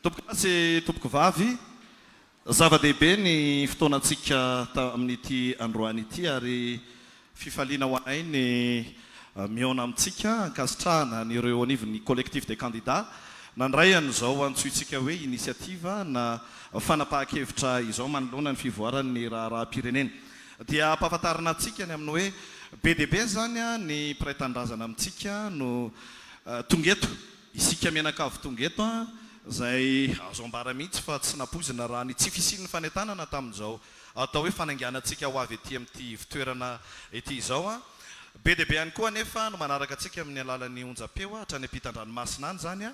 Tompoko asy tompoko vavy zava-dehibe ny fotoanantsika amin'ity androany ity ary fifaliana ho anay ny miona amintsika ankasitrahana nyreo anivony collectif des candidats nandray an'izao antsointsika hoe initiative na fanapahan-kevitra izao manoloana ny fivoaran'ny raha-pirenena dia ampahafantarina antsika ny amin'ny hoe be dehibe zany ny mpiray-tandrazana amintsika no tongeto isika menakavy tongeto zay azo ambara mihitsy fa tsy napozina raha ny tsy fisin'ny fanentanana tamin'izao atao hoe fanainganantsika ho avy ety amin'ity fitoerana ety izao be dehibe ihany koa nefa no manaraka antsika amin'ny alalan'ny onjam-peo hatrany ampitan-dranomasina any zany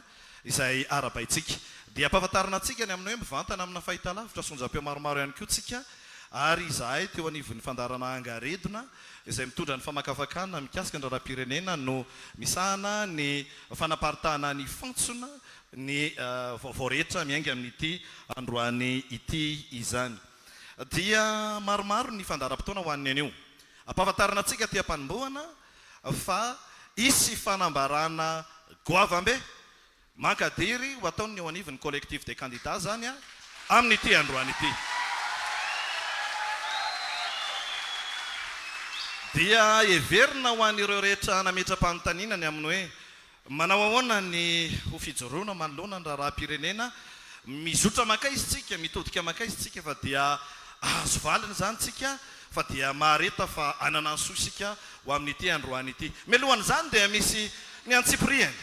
izay arabaitsika dia ampahafantarina antsika ny amin'ny hoe mivantana amina fahitalavitra sy onjam-peo maromaro ihany koa tsika ary izahay teo anivon'ny fandarana angaredona izay mitondra ny famakafakana mikasika ny raha-pirenena no misahana ny fanaparitahana ny fantsona ny vaovao rehetra miainga amin'ity androany ity izany dia maromaro ny fandaram-potoana ho an'ny anio ampahafantarina antsika ty am-panombohana fa isy fanambarana goavambe mankadiry ho ataony eo anivon'ny collectif des candidats zany amin'ity androany ity dia everina ho an'ireo rehetra nametra-panontaniana ny amin'ny hoe manao ahoana ny ho fijoroana manoloana ny raha-pirenena mizotra maka izy tsika mitodika maka izy tsika fa dia azo valiny zany tsika fa dia mahareta fa anananso isika ho amin'ity androany ity melohan'izany dia misy ny antsipriany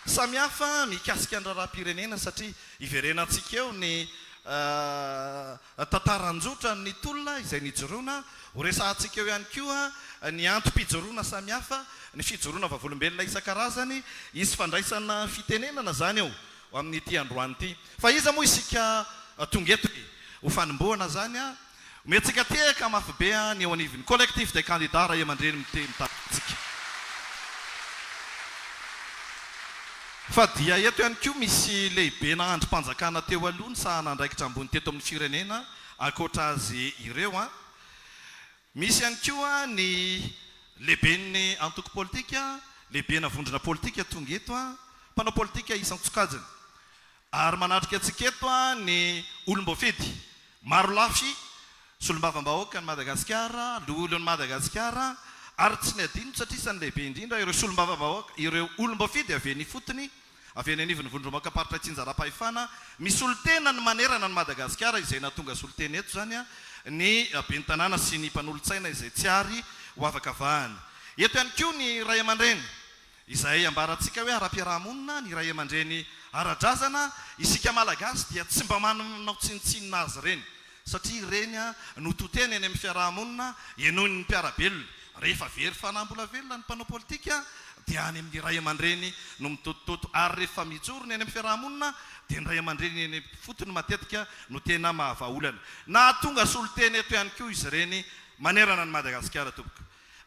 samihafa mikasika ny raha-pirenena satria iverenantsika eo ny tantaranjotra ny tolona izay nijoroana ho resahantsika eo ihany koa ny antom-pijoroana samihafa ny fijoroana vavolombelona isan-karazany izy fandraisana fitenenana zany eo ho amin'ity androany ity fa iza moa isika tongeto ho fanombohana zany metsika tehaka mafy be ny eo anivony collectif des candidats raha aman-dreny mitatsika fa dia eto ihany koa misy lehibe na androm-panjakana teo aloha ny sahana andraikitra ambony teto amin'ny firenena ankoatra azy ireo misy ihany koa ny lehiben'ny antoko politika lehibe na vondrona politika tonga eto mpanao politika isan-tsokajiny ary manatrika atsika eto ny olom-boafety maro lafy solom-bavambahoaka ny Madagasikara loholon'ny Madagasikara ary tsy ny adino satria isan'ny lehibe indrindra ireo solom-bavambahoaka ireo olom-boafety avy ny fotony avy ny anivon'ny vondromoakaparitra tsinjara-pahefana misy olotena ny manerana ny Madagasikara izay natonga solotena eto zany ny ben'ny tanàna sy ny mpanolontsaina izay tsy ary ho afaka vahana eto ihany koa ny ray aman-dreny izay ambarantsika hoe ara-piarahamonina ny ray aman-dreny ara-drazana isika malagasy dia tsy mba manao tsinitsinina azy reny satria ireny no toteny eny amin'ny fiarahamonina enoiny ny mpiarabelona rehefa very fanambola velona ny mpanao politika dia any amin'ny ray aman-dreny no mitotototo ary rehefa mijorony eny amin'ny fiarahamonina dia ny ray aman-dreny eny fotony matetika no tena mahavaolana na tonga soloteny eto ihany koa izy reny manerana ny Madagasikara tompoko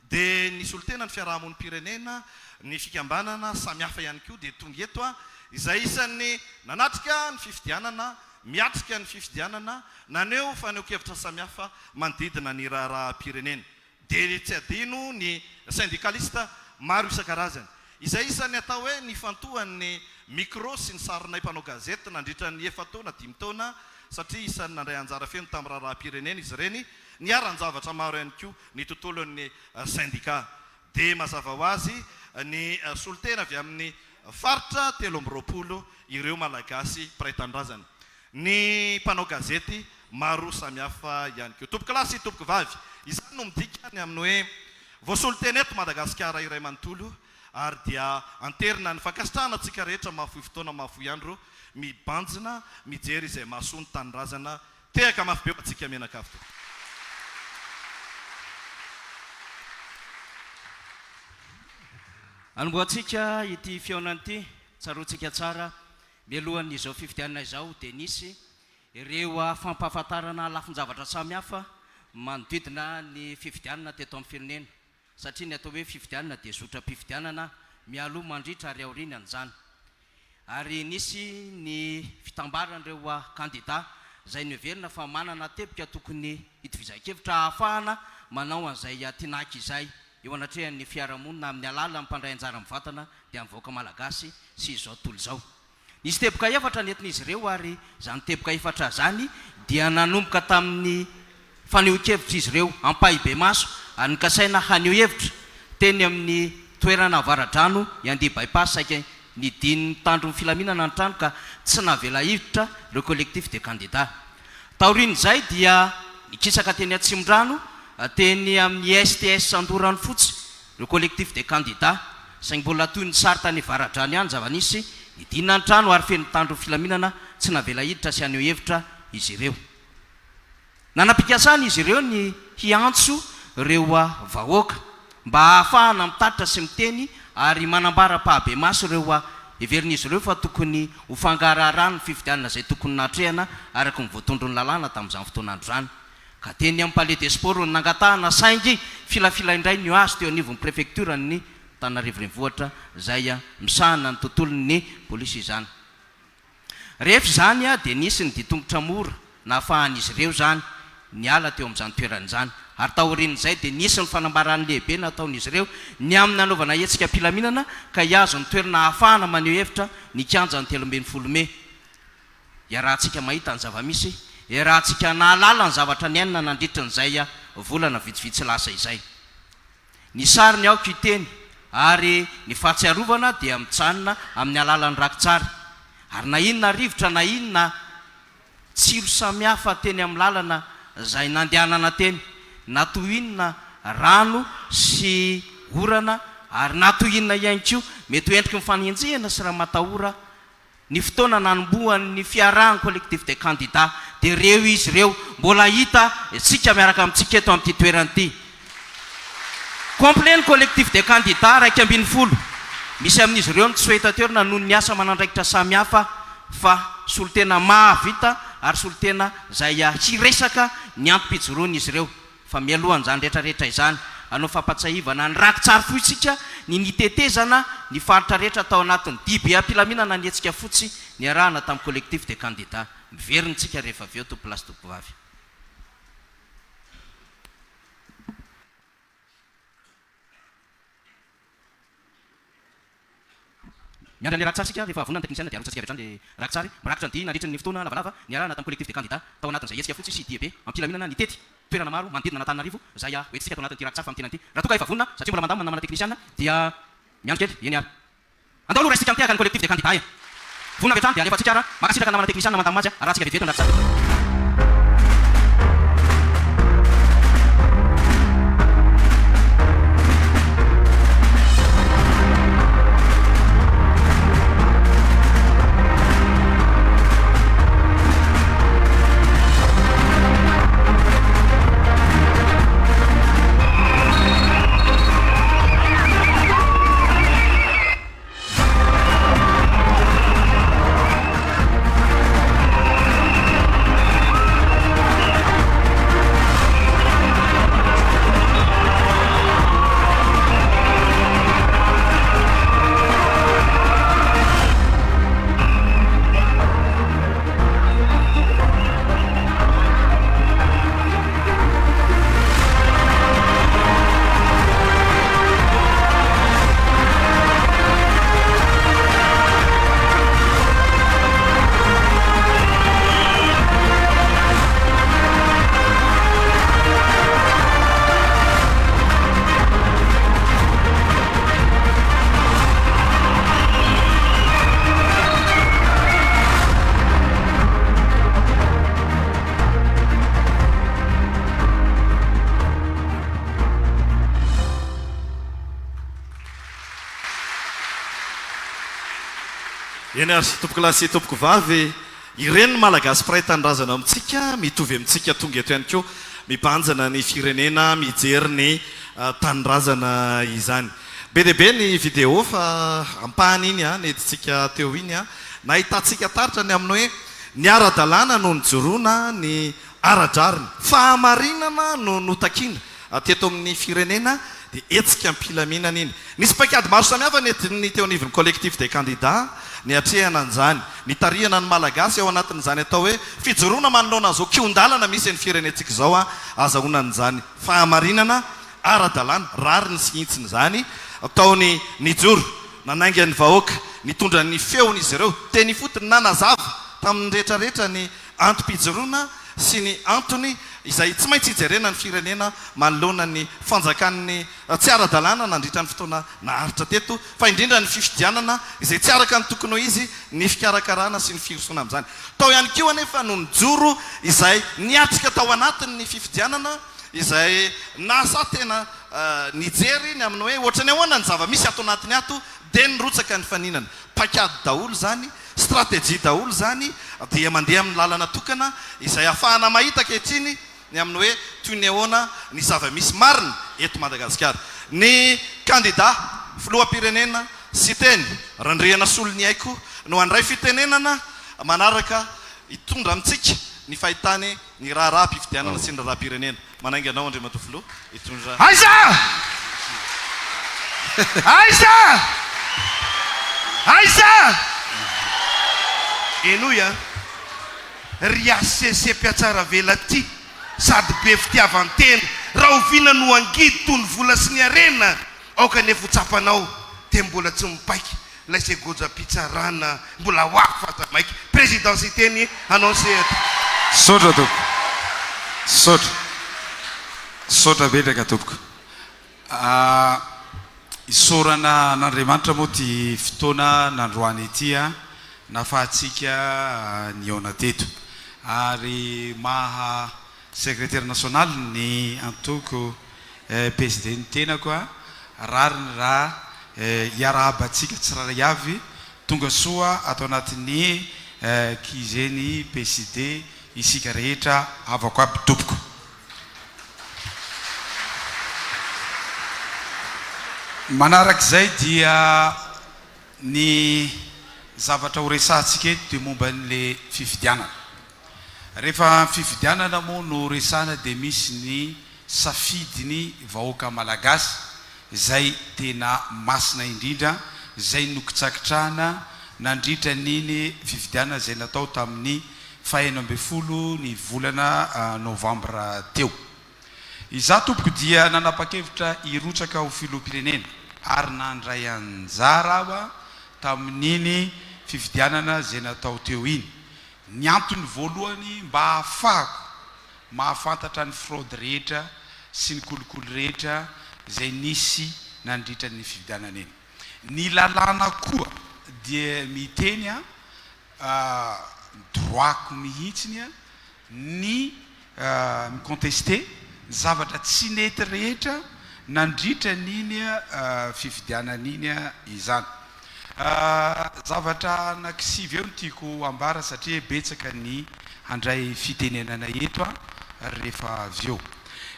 dia ny solotena ny fiarahamon'ny pirenena ny fikambanana samihafa ihany koa dia tonga eto izay isan'ny nanatrika ny fifidianana miatrika ny fifidianana naneo faneho-kevitra samihafa manodidina ny raha-pirenena dia tsy adino ny syndicaliste maro isan-karazany izay isan'ny atao hoe ny fantohan'ny micro sy ny sarinay mpanao gazety nandritra ny 9 taona 10 taona satria isan'ny nandray anjara feno tamin'ny raha-pirenena izy reny ny aran-javatra maro ihany koa ny tontolon'ny syndicat dia mazava ho azy ny solotena avy amin'ny faritra 3 ireo malagasy mpiray-tandrazana ny mpanao gazety maro samihafa ihany koa tompoko lasy tompoko vavy izany no midika ny amin'ny hoe voasolotena eto Madagasikara iray manontolo ary dia anterina ny fankasitrahana antsika rehetra mahafohy fotoana mahafohy andro mibanjina mijery izay mahasoa ny tanindrazana tehaka mafy be atsika menakavy anomboantsika ity fiaonan'ity tsaroantsika tsara mialohan'izao fifidianana izao dia nisy ireo fampahafantarana lafin-javatra samihafa manodidina ny fifidianana teto amin'ny firenena satria ny atao hoe fifidianana dia zotra-pifidianana mialoha mandritra ary aoriana an'izany ary nisy ny fitambaran'ireo kandida izay ny everina fa manana tepika tokony hitovizan-kevitra ahafahana manao an'izay tinaky izay eo anatrehan'ny fiarahamonina amin'ny alala ny mpandray anjara mivatana dia amin'ny vahoaka malagasy sy izao tontolo izao Nisy teboka efatra nentin'izy ireo ary zany teboka efatra zany dia nanomboka tamin'ny faneho-kevitra izy ireo ampahibe maso ary nikasaina haneho hevitra teny amin'ny toerana avaradrano iandeha bypass saika nidiny tandron'ny filaminana ny trano ka tsy navela hivitra le collectif de candidat. Taorin'izay dia nikisaka teny Atsimondrano teny amin'ny STS Andorano fotsy le collectif de candidat saingy mbola toy ny sary tany avaradrano ihany zava-nisy nidinina ny trano ary feno tandron'ny filaminana tsy navela hiditra sy haneho hevitra izy ireo. Nanam-pikasana izy ireo ny hiantso reo vahoaka mba ahafahana mitatitra sy miteny ary manambara pahabe maso reo everin'izy ireo fa tokony ho fangaraharaha ny fifidianana zay tokony natrehana araka ny voatondron'ny lalàna tamin'izany fotoanandro zany. Ka teny amin'ny palais des sports ny nangatahana saingy filafila indray ny azo teo anivon'ny préfecture ny Antananarivo renivohitra zay misahana ny tontolon'ny polisy izany. Rehefa zany dia nisy ny ditongotra mora na ahafahan'izy ireo zany niala teo amin'izany toerana izany ary taorin'izay dia nisy ny fanambarany lehibe nataon'izy ireo ny amin'ny nanaovana hetsika mpilaminana ka hiazo ny toerana ahafahana maneho hevitra ny kianja ny 13 Mey. Iarahantsika mahita ny zava-misy, iarahantsika nahalala ny zavatra niainana nandritra n'izay volana vitsivitsy lasa izay. Ny sary ny aoko iteny ary ny fahatsiarovana dia mitsanina amin'ny alalan'ny rakitsary ary na inona rivotra na inona tsiro samihafa teny amin'ny lalana zay nandehanana teny na toy inona rano sy orana ary na toy inona ihany koa mety ho endriky mifanenjehana sy raha matahora ny fotoana nanombohan'ny fiarahany collectif de candidat dia reo izy ireo mbola hita tsika miaraka amintsika eto amin'ity toerana ity. Complet ny collectif de candidat 140 misy amin'izy ireo ny tsy fahitateorana noho ny asa manandraikitra samihafa fa solotena mahavita ary solotena zay hiresaka ny ampim-pijoroany izy ireo fa mialohan'izany rehetrarehetra izany anao fampatsahivana ny rakitsary fotsika ny nitetezana ny faritra rehetra tao anatin'ny diby ampilaminana ny hetsika fotsy ny arahana tamin'ny collectif de candidat. Miveriny-tsika rehefa avy eo tompolasy tompovavy. Miandra le rakitsarysika rehefa avonana ny teknisiana dia arotsasika avy hatrany le rakitsary mirakitra ny dia nandritra ny fotoana lavalava ny arahana tamin'ny collectif de candidat tao anatin'izay hetsika fotsy sy diebe ampilaminana ny tety toerana maro manodidina n'Antananarivo zay hoentsika tao anatin'ity rakitsary fa amin'ny tena ity. Raha toka efa vonona satria mbola mandamina namana teknisiana dia miandro kely eny ary andao aloha raisitsika mitehaka ny collectif de candidat e vonona avy hatrany dia alefa tsika ara makasitraka namana teknisiana mandamy mazy arahantsika vetivety ny rakitsary. Eny ary tompoko lasy tompoko vavy ireny ny Malagasy pray tanindrazana amintsika mitovy amintsika tonga eto ihany koa mibanjana ny firenena mijery ny tanindrazana izany. Be dia be ny vidéo fa ampahany iny neditsika teo iny nahitantsika taritra ny amin'ny hoe ny ara-dalàna no nijoroana ny ara-drariny fahamarinana no notakiana teto amin'ny firenena dia etsika ampilaminana iny. Nisy paikady maro samihafa ny teo anivon'ny collectif de candidat ny atrehana an'izany ny tarihana ny Malagasy ao anatin'izany atao hoe fijoroana manoloana an'izao kiondalana misy ny firenentsika izao azahoana an'izany fahamarinana ara-dalàna rariny sy intsiny izany ataony nijoro nanainga ny vahoaka nitondra ny feon'izy ireo teny fotony nanazava tamin'ny rehetrarehetra ny antom-pijoroana sy ny antony izay tsy maintsy hijerena ny firenena manoloana ny fanjakan'ny tsy ara-dalàna nandritra ny fotoana naharitra teto fa indrindra ny fifidianana izay tsy araka ny tokony ho izy ny fikarakarana sy ny firosoana amin'izany tao ihany koa anefa no nijoro izay niatrika tao anatin'ny fifidianana izay nasa tena nijery ny amin'ny hoe ohatrany ahoana ny zava-misy ato anatiny ato dia nirotsaka ny faninana pakady daholo zany stratégie daholo zany dia mandeha amin'ny lalana tokana izay ahafahana mahita kehitriny ny amin'ny hoe toy ny ahoana ny zava-misy marina eto Madagasikara ny kandida filoham-pirenena sy teny randriana solo ny haiko no andray fitenenana manaraka hitondra amintsika ny fahitany ny raha-pifidianana sy ny raha-pirenena manainga anao Andry Matofilo hitondra Aisa enoya riasese piatsara vela ty sady be fitiavan-tena raha ovina no angidy tony vola sy ny arena aoka nefa hotsapanao de mbola tsy mipaiky lay se goja pitsarana mbola hoako fata maiky présidence teny annoncé sotra tompoko sotra betraka tompoko isorana n'Andriamanitra moa ty fotoana nandroany ity nafahatsika ny aona teto ary maha secrétaire national ny antoko PSD ny tenako rariny raha hiarahabatsika tsiraray avy tonga soa atao anatin'ny kizeny PSD isika rehetra avako aby tompoko manarak'izay dia ny zavatra ho resahantsika eto dia momba n'le fifidianana rehefa fifidianana moa no resahana dia misy ny safidiny vahoaka malagasy izay tena masina indrindra izay nokitsakitrahana nandritra niny fifidianana izay natao tamin'ny 11 ny volana novambra teo iza tompoko dia nanapa-kevitra irotsaka ho filoham-pirenena ary nandray anjara aho tamin'iny fifidianana izay natao teo iny ny antony voalohany mba ahafahako mahafantatra ny fraude rehetra sy ny kolokolo rehetra izay nisy nandritra ny fifidianana iny ny lalàna koa dia miteny droako mihitsiny ny miconteste zavatra tsy nety rehetra nandritra n'iny fifidianan'iny izany zavatra nakisivy eo no tiako ambara satria betsaka ny handray fitenenana eto rehefa avy eo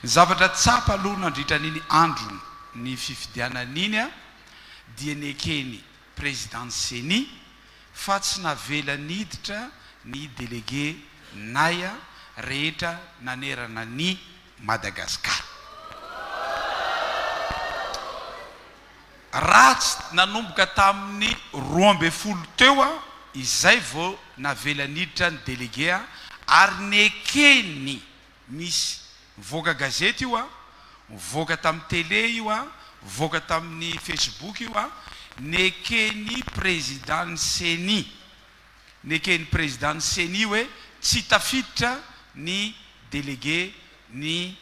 zavatra tsapa aloha nandritra n'iny andro ny fifidianan'iny dia nekeny présidence fa tsy navela niditra ny délégué naya rehetra nanerana ny Madagasikara raha tsy nanomboka tamin'ny 12 teo izay vao navela niditra ny délégué ary nekeny misy voaka gazety io voaka tamin'ny télé io voaka tamin'ny Facebook io nekeny président Seni hoe tsy tafiditra ny délégué ny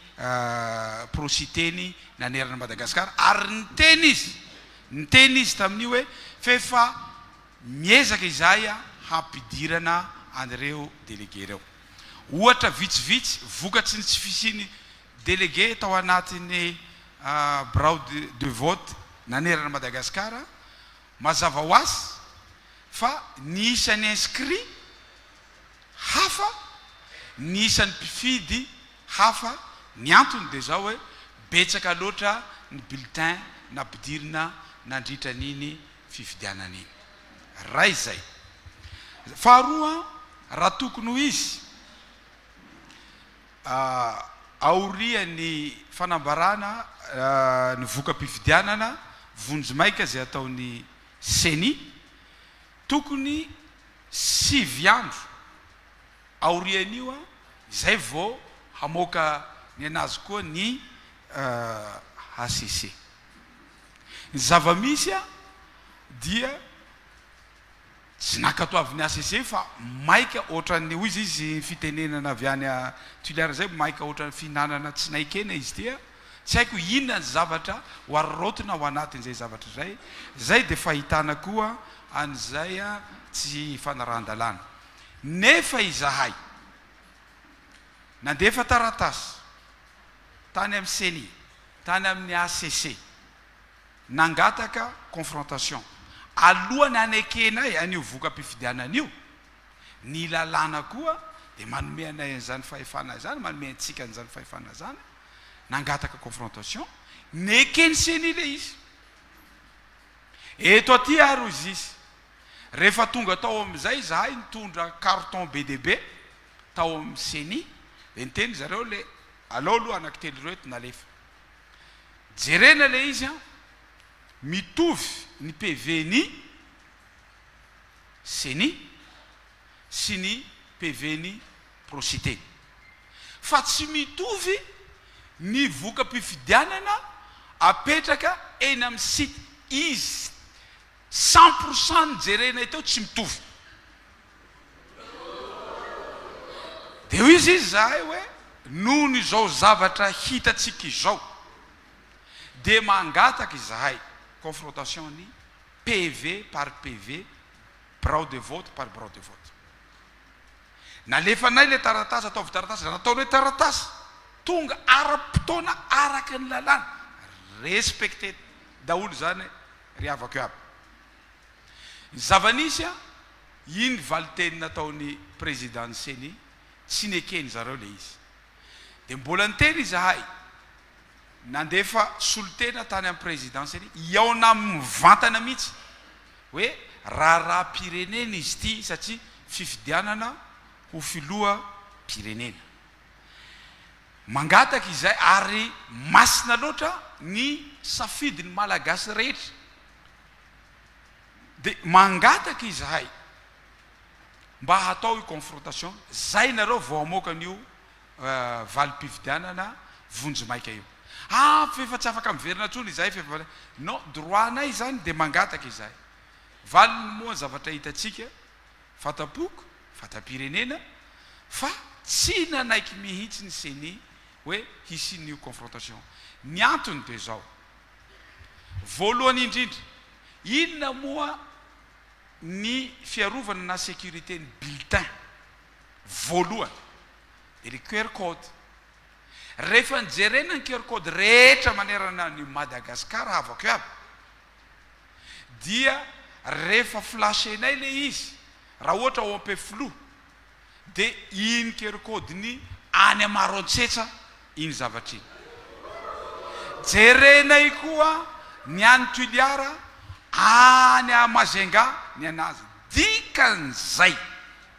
prositeny nanerana Madagasikara ary niteny izy tamin'io hoe fefa miezaka izahay hampidirana an'ireo délégué reo ohatra vitsivitsy vokatsy ny tsy fisiny délégué tao anatin'ny bureau de vote nanerana Madagasikara mazava ho azy fa ny isan'ny inscrit hafa ny isan'ny mpifidy hafa ny antony dia zao hoe betsaka loatra ny bulletin nampidirina nandritra n'iny fifidianana iny raha izay faharoa raha tokony ho izy aorian'ny fanambarana ny voka-pifidianana vonjimaika zay ataon'ny Seni tokony 5 andro aorian'io izay vao hamoaka ny anazy koa ny ACC ny zava-misy dia tsy nakatoaviny ACC fa maika ohatran'ny hoy izy fitenenana avy any a Tuileries zay maika ohatran'ny fihinanana tsy naikena izy tia tsy haiko inona ny zavatra hoarorotona ho anatin'izay zavatra zay de fahitana koa an'izay a tsy fanarahan-dalàna nefa izahay nandefa taratasy tany amin'ny CENI tany amin'ny ACC nangataka confrontation alohany anekenay an'io voka-pifidianan'io ny lalàna koa de manome anay an'izany fahefana zany manome antsika an'izany fahefana zany nangataka confrontation nekeny CENI le izy eto aty ary izy izy rehefa tonga tao amin'izay zahay nitondra carton BDB tao amin'ny CENI de niteny zareo le alao aloha anankitelo reto nalefa jerena le izy a mitovy ny PV-ny CENI sy ny PV-ny Procité fa tsy mitovy ny voka-pifidianana apetraka eny amin'ny site izy 100% jerena teo tsy mitovy de hoy izy zahay hoe noho ny zao zavatra hitatsika izao de mangataka izahay confrontation ny PV par PV brao de vote par brao de vote nalefanay le taratasy ataovy taratasy nataonay taratasy tonga ara-potoana araka ny lalàna respecté daholo zany ry avako aby zavanisy a iny valiteny nataony président ny CENI tsy nekeny zareo le izy de mbola niteny izahay nandefa solotena tany amin'ny présidence iaona mivantana mihitsy hoe raha-pirenena izy ty satria fifidianana ho filoha pirenena mangataka izay ary masina loatra ny safidiny malagasy rehetra de mangataka izahay mba hatao io confrontation zay nareo vao amoaka an'io valim-pifidianana vonjy maika io fefa tsy afaka miverina tsony izay fefa non droitnay zany de mangataka izahay valiny moa zavatra hitatsika fatapoko fatapirenena fa tsy nanaiky mihitsy ny CENI hoe hisin'io confrontation ny antony de zao voalohany indrindra inona moa ny fiarovana na sécurité ny bulletin voalohany de le QR code rehefa nijerena ny QR code rehetra manerana ny Madagasikara havako aby dia rehefa flashenay le izy raha ohatra ao ampe flou de iny QR code ny any amaroantsetsa iny zavatra iny jerenay koa ny any Tuiliara any Amazenga ny anazy dikan'izay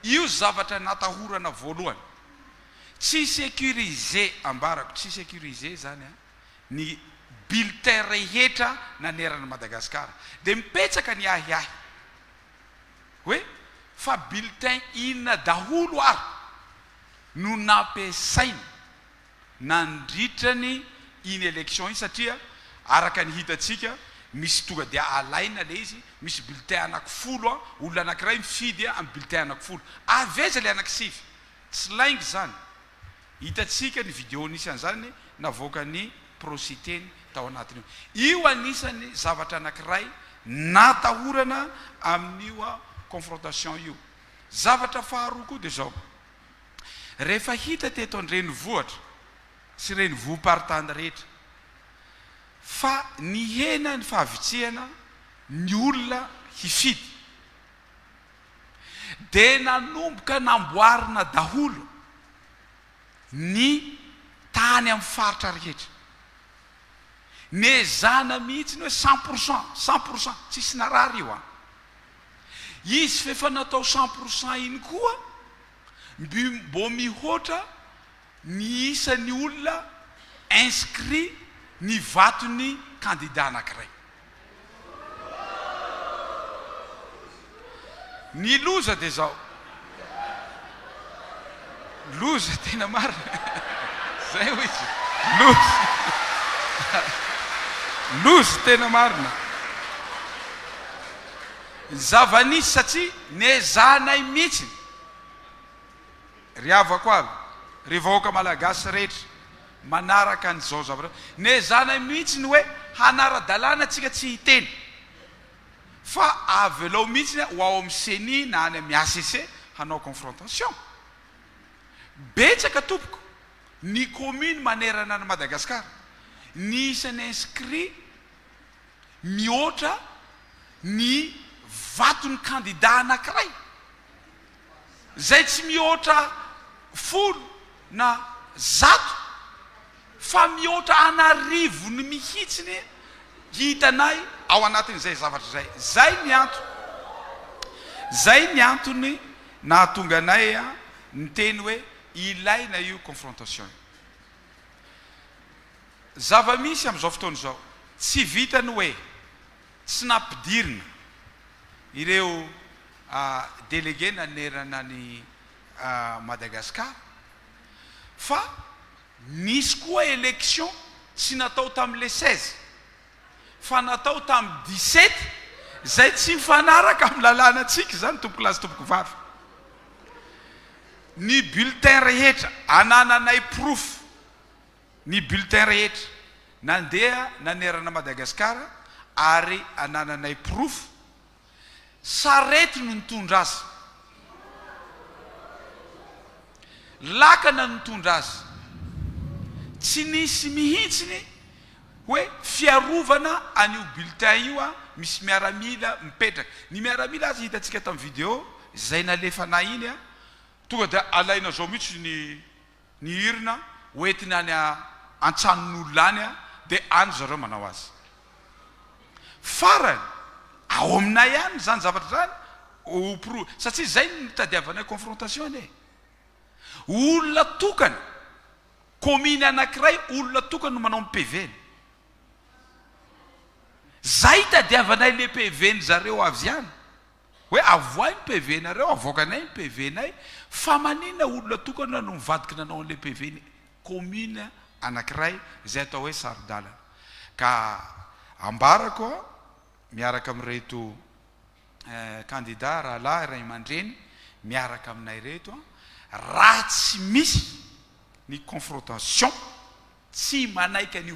io zavatra natahorana voalohany tsy sécurisé ambarako tsy sécurisé zany ny bulletin rehetra nanerana Madagasikara de mipetsaka ny ahiahy hoe fa bulletin inona daholo ary no nampiasainy nandritrany iny élection iny satria araka ny hitatsika misy tonga de alaina le izy misy bulletin anankifolo olona anankiray mifidy amin'ny bulletin anankifolo aveza le anankisivy tsy laingy zany hitatsika ny vidéo nisy an'izany navoaka ny prositeny tao anatiny io anisany zavatra anankiray natahorana amin'io confrontation io zavatra faharoa koa de zao rehefa hita teto an-drenivohitra sy renivohim-paritany rehetra fa ny hena ny fahavitsihana ny olona hifidy de nanomboka namboarina daholo ny tany amin'ny faritra rehetra nezana mihitsy ny hoe 100% tsisy narary io izy fefa natao 100% iny koa mbo mihoatra ny isan'ny olona inscrit ny vatony candidat anankiray ny loza de zao loza tena marina zay hoe loza tena marina zavanisy satria nezanay mihitsiny ry avako avy ry vahoaka malagasy rehetra manaraka an'izao zavatra nezanay mihitsiny hoe hanaradalàna atsika tsy hiteny fa avy alao mihitsiny ho ao amin'ny seni na any amin'ny ACC hanao confrontation betsaka tompoko ny commune manerana ny Madagasikara ny isan'ny inscrit mihoatra ny vaton'ny candidat anankiray zay tsy mihoatra folo na zato fa mihoatra anarivony mihitsiny hitanay ao anatin'izay zavatra zay zay ny antony nahatonga anay ny teny hoe ilaina io confrontation zava-misy amin'izao fotoana izao tsy vitany hoe tsy nampidirina ireo délégué nanerana ny Madagasikara fa nisy koa élection tsy natao tamin'le 16 fa natao tamin'ny 17 zay tsy mifanaraka amin'ny lalàna antsika zany tompoko lazy tompoko vavy ny bulletin rehetra anananay proof ny bulletin rehetra nandeha nanerana Madagasikara ary anananay proof sarety no nitondra azy lakana nitondra azy tsy nisy mihitsiny hoe fiarovana an'io bulletin io misy miaramila mipetraka ny miaramila azy hitantsika tamin'ny vidéo zay nalefa iny tonga dia alaina zao mihitsy ny hirina hoentina any antsanon'olona any dia any zareo manao azy farany ao aminay ihany zany zavatra zany satria zay nitadiavanay confrontation olona tokana commune anankiray olona tokana no manao ny PV zay tadiavanay le PV zareo avy ihany hoe avoay ny PV nareo avoakanay ny PV nay fa manina olona tokana no mivadiky nanao le PV commune anankiray zay atao hoe saridalana ka ambarako miaraka amin'reto candidat rahalahy ray aman-dreny miaraka aminay reto raha tsy misy ny confrontation tsy manaiky an'io